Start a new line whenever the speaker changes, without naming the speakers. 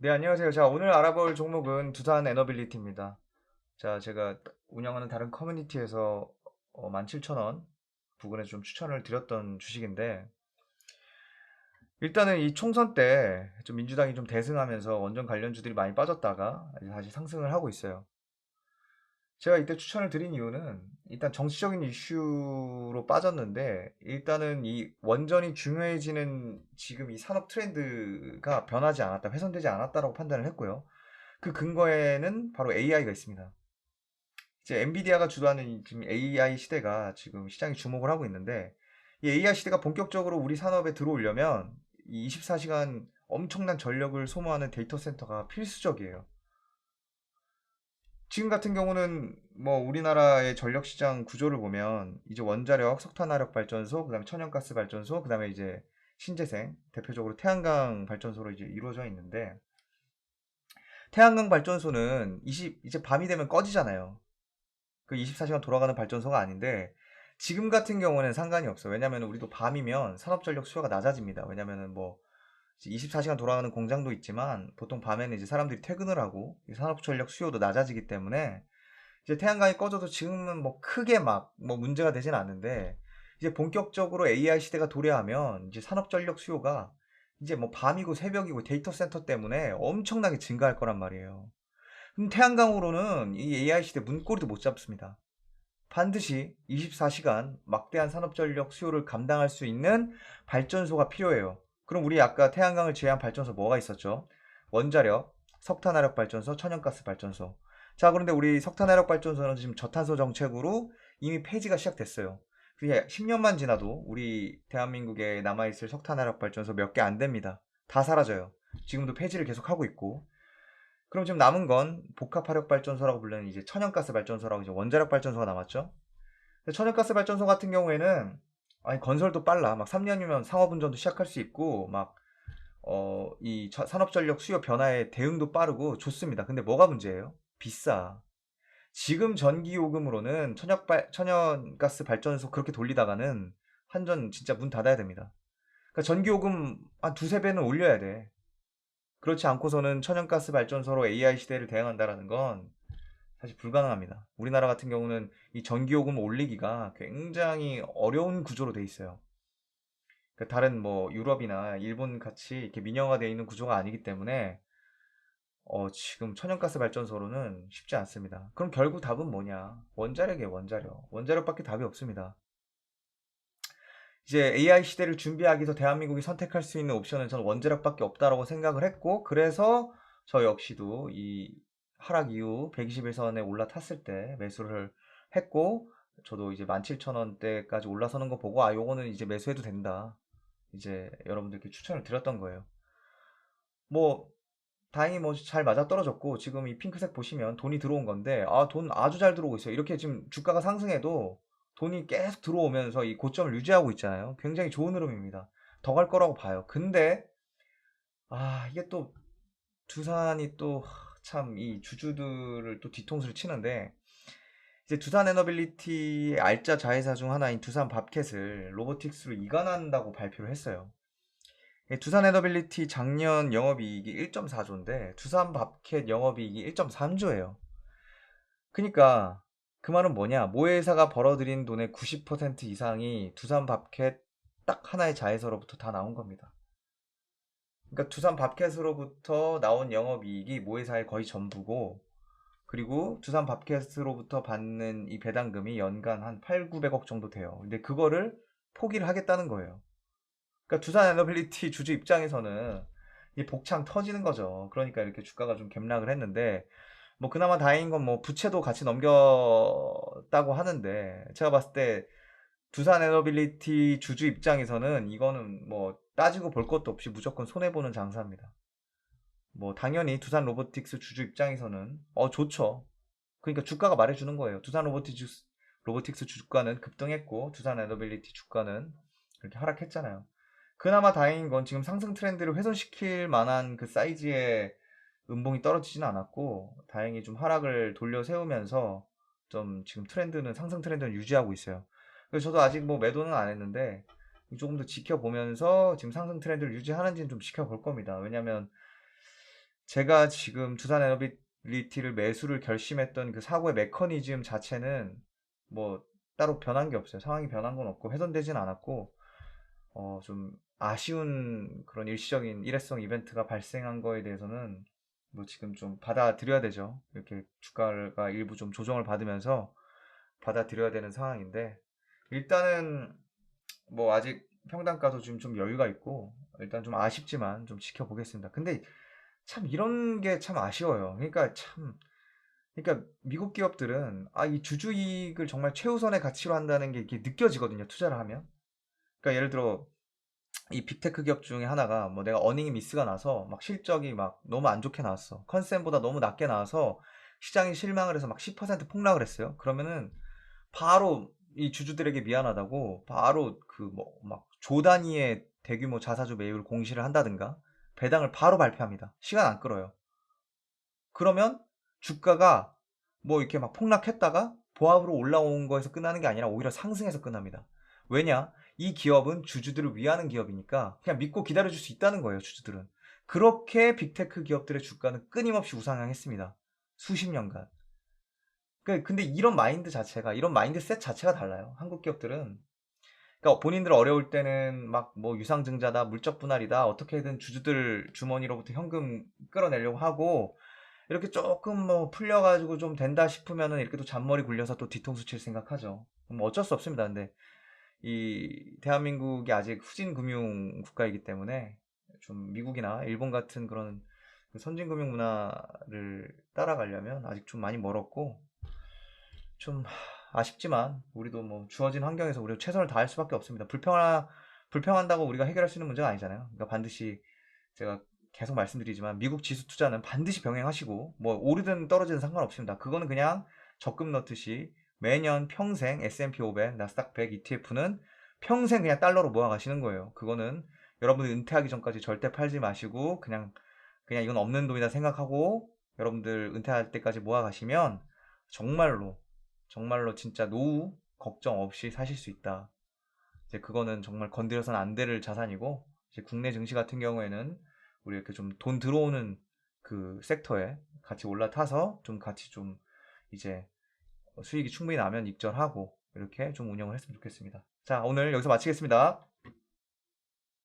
네, 안녕하세요. 자, 오늘 알아볼 종목은 두산 에너빌리티입니다. 자, 제가 운영하는 다른 커뮤니티에서 17,000원 부근에 좀 추천을 드렸던 주식인데, 일단은 이 총선 때 좀 민주당이 좀 대승하면서 원전 관련주들이 많이 빠졌다가 이제 다시 상승을 하고 있어요. 제가 이때 추천을 드린 이유는 일단 정치적인 이슈로 빠졌는데, 일단은 이 원전이 중요해지는 지금 이 산업 트렌드가 변하지 않았다, 훼손되지 않았다라고 판단을 했고요. 그 근거에는 바로 AI가 있습니다. 이제 엔비디아가 주도하는 지금 AI 시대가 지금 시장이 주목을 하고 있는데, 이 AI 시대가 본격적으로 우리 산업에 들어오려면 이 24시간 엄청난 전력을 소모하는 데이터 센터가 필수적이에요. 지금 같은 경우는 뭐 우리나라의 전력 시장 구조를 보면 이제 원자력, 석탄화력 발전소, 그다음에 천연가스 발전소, 그다음에 이제 신재생, 대표적으로 태양광 발전소로 이제 이루어져 있는데, 태양광 발전소는 이제 밤이 되면 꺼지잖아요. 그 24시간 돌아가는 발전소가 아닌데, 지금 같은 경우는 상관이 없어요. 왜냐면 우리도 밤이면 산업전력 수요가 낮아집니다. 왜냐면은 뭐 24시간 돌아가는 공장도 있지만 보통 밤에는 이제 사람들이 퇴근을 하고 산업전력 수요도 낮아지기 때문에 이제 태양광이 꺼져도 지금은 뭐 크게 막 뭐 문제가 되진 않는데, 이제 본격적으로 AI 시대가 도래하면 이제 산업전력 수요가 이제 뭐 밤이고 새벽이고 데이터 센터 때문에 엄청나게 증가할 거란 말이에요. 그럼 태양광으로는 이 AI 시대 문고리도 못 잡습니다. 반드시 24시간 막대한 산업전력 수요를 감당할 수 있는 발전소가 필요해요. 그럼 우리 아까 태양광을 제외한 발전소 뭐가 있었죠? 원자력, 석탄화력 발전소, 천연가스 발전소. 자, 그런데 우리 석탄화력 발전소는 지금 저탄소 정책으로 이미 폐지가 시작됐어요. 그게 10년만 지나도 우리 대한민국에 남아있을 석탄화력 발전소 몇 개 안 됩니다. 다 사라져요. 지금도 폐지를 계속하고 있고. 그럼 지금 남은 건 복합화력 발전소라고 불리는 이제 천연가스 발전소라고 이제 원자력 발전소가 남았죠. 천연가스 발전소 같은 경우에는 아니 건설도 빨라. 막 3년이면 상업운전도 시작할 수 있고 막 이 산업전력 수요 변화에 대응도 빠르고 좋습니다. 근데 뭐가 문제예요? 비싸. 지금 전기요금으로는 천연가스 발전소 그렇게 돌리다가는 한전 진짜 문 닫아야 됩니다. 그러니까 전기요금 한 두세 배는 올려야 돼. 그렇지 않고서는 천연가스 발전소로 AI 시대를 대응한다라는 건 사실 불가능합니다. 우리나라 같은 경우는 이 전기요금 올리기가 굉장히 어려운 구조로 돼 있어요. 그러니까 다른 뭐 유럽이나 일본 같이 이렇게 민영화되어 있는 구조가 아니기 때문에 지금 천연가스 발전소로는 쉽지 않습니다. 그럼 결국 답은 뭐냐? 원자력이에요, 원자력. 원자력밖에 답이 없습니다. 이제 AI 시대를 준비하기 위해서 대한민국이 선택할 수 있는 옵션은 저는 원자력밖에 없다라고 생각을 했고, 그래서 저 역시도 이 하락 이후 121선에 올라탔을 때 매수를 했고, 저도 이제 17,000원대까지 올라서는 거 보고 아 요거는 이제 매수해도 된다, 이제 여러분들께 추천을 드렸던 거예요. 뭐 다행히 뭐 잘 맞아떨어졌고, 지금 이 핑크색 보시면 돈이 들어온 건데, 아, 돈 아주 잘 들어오고 있어요. 이렇게 지금 주가가 상승해도 돈이 계속 들어오면서 이 고점을 유지하고 있잖아요. 굉장히 좋은 흐름입니다. 더 갈 거라고 봐요. 근데 이게 또 두산이 또 참 이 주주들을 또 뒤통수를 치는데, 이제 두산 에너빌리티의 알짜 자회사 중 하나인 두산 밥켓을 로보틱스로 이관한다고 발표를 했어요. 두산 에너빌리티 작년 영업이익이 1.4조인데 두산 밥켓 영업이익이 1.3조예요. 그러니까 그 말은 뭐냐? 모회사가 벌어들인 돈의 90% 이상이 두산 밥켓 딱 하나의 자회사로부터 다 나온 겁니다. 그러니까 두산 밥켓으로부터 나온 영업이익이 모회사의 거의 전부고, 그리고 두산 밥켓으로부터 받는 이 배당금이 연간 한 8, 900억 정도 돼요. 근데 그거를 포기를 하겠다는 거예요. 그러니까 두산 에너빌리티 주주 입장에서는 이 복창 터지는 거죠. 그러니까 이렇게 주가가 좀 급락을 했는데, 뭐 그나마 다행인 건 뭐 부채도 같이 넘겼다고 하는데, 제가 봤을 때 두산 에너빌리티 주주 입장에서는 이거는 뭐 따지고 볼 것도 없이 무조건 손해 보는 장사입니다. 뭐 당연히 두산 로보틱스 주주 입장에서는 좋죠. 그러니까 주가가 말해주는 거예요. 두산 로보틱스 주가는 급등했고 두산 에너빌리티 주가는 그렇게 하락했잖아요. 그나마 다행인 건 지금 상승 트렌드를 훼손시킬 만한 그 사이즈의 음봉이 떨어지진 않았고, 다행히 좀 하락을 돌려 세우면서 좀 지금 상승 트렌드는 유지하고 있어요. 그래서 저도 아직 뭐 매도는 안 했는데 조금 더 지켜보면서 지금 상승 트렌드를 유지하는지는 좀 지켜볼 겁니다. 왜냐면 제가 지금 두산에너빌리티를 매수를 결심했던 그 사고의 메커니즘 자체는 뭐 따로 변한 게 없어요. 상황이 변한 건 없고 훼손되진 않았고 좀 아쉬운 그런 일시적인 일회성 이벤트가 발생한 거에 대해서는 뭐 지금 좀 받아들여야 되죠. 이렇게 주가가 일부 좀 조정을 받으면서 받아들여야 되는 상황인데 일단은 뭐 아직 평단가도 지금 좀 여유가 있고 일단 좀 아쉽지만 좀 지켜보겠습니다. 근데 참 이런 게 참 아쉬워요. 그러니까 미국 기업들은 이 주주이익을 정말 최우선의 가치로 한다는 게 이게 느껴지거든요. 투자를 하면. 그러니까 예를 들어 이 빅테크 기업 중에 하나가 뭐 내가 어닝이 미스가 나서 막 실적이 막 너무 안 좋게 나왔어. 컨센보다 너무 낮게 나와서 시장이 실망을 해서 막 10% 폭락을 했어요. 그러면은 바로 이 주주들에게 미안하다고 바로 그 뭐 막 조 단위의 대규모 자사주 매입을 공시를 한다든가 배당을 바로 발표합니다. 시간 안 끌어요. 그러면 주가가 뭐 이렇게 막 폭락했다가 보합으로 올라온 거에서 끝나는 게 아니라 오히려 상승해서 끝납니다. 왜냐? 이 기업은 주주들을 위하는 기업이니까 그냥 믿고 기다려줄 수 있다는 거예요, 주주들은. 그렇게 빅테크 기업들의 주가는 끊임없이 우상향했습니다. 수십 년간. 근데 이런 마인드 자체가, 이런 마인드셋 자체가 달라요. 한국 기업들은. 그러니까 본인들 어려울 때는 막 뭐 유상증자다, 물적 분할이다, 어떻게든 주주들 주머니로부터 현금 끌어내려고 하고, 이렇게 조금 뭐 풀려가지고 좀 된다 싶으면은 이렇게 또 잔머리 굴려서 또 뒤통수 칠 생각하죠. 뭐 어쩔 수 없습니다. 근데 이 대한민국이 아직 후진 금융 국가이기 때문에 좀 미국이나 일본 같은 그런 그 선진 금융 문화를 따라가려면 아직 좀 많이 멀었고 좀 아쉽지만 우리도 뭐 주어진 환경에서 우리가 최선을 다할 수밖에 없습니다. 불평한다고 우리가 해결할 수 있는 문제가 아니잖아요. 그러니까 반드시 제가 계속 말씀드리지만 미국 지수 투자는 반드시 병행하시고 뭐 오르든 떨어지든 상관없습니다. 그거는 그냥 적금 넣듯이 매년 평생 S&P 500, 나스닥 100 ETF는 평생 그냥 달러로 모아가시는 거예요. 그거는 여러분들 은퇴하기 전까지 절대 팔지 마시고 그냥 이건 없는 돈이다 생각하고 여러분들 은퇴할 때까지 모아가시면 정말로 정말로 진짜 노후 걱정 없이 사실 수 있다. 이제 그거는 정말 건드려서는 안 될 자산이고 이제 국내 증시 같은 경우에는 우리 이렇게 좀 돈 들어오는 그 섹터에 같이 올라타서 좀 같이 좀 이제 수익이 충분히 나면 익절하고 이렇게 좀 운영을 했으면 좋겠습니다. 자, 오늘 여기서 마치겠습니다.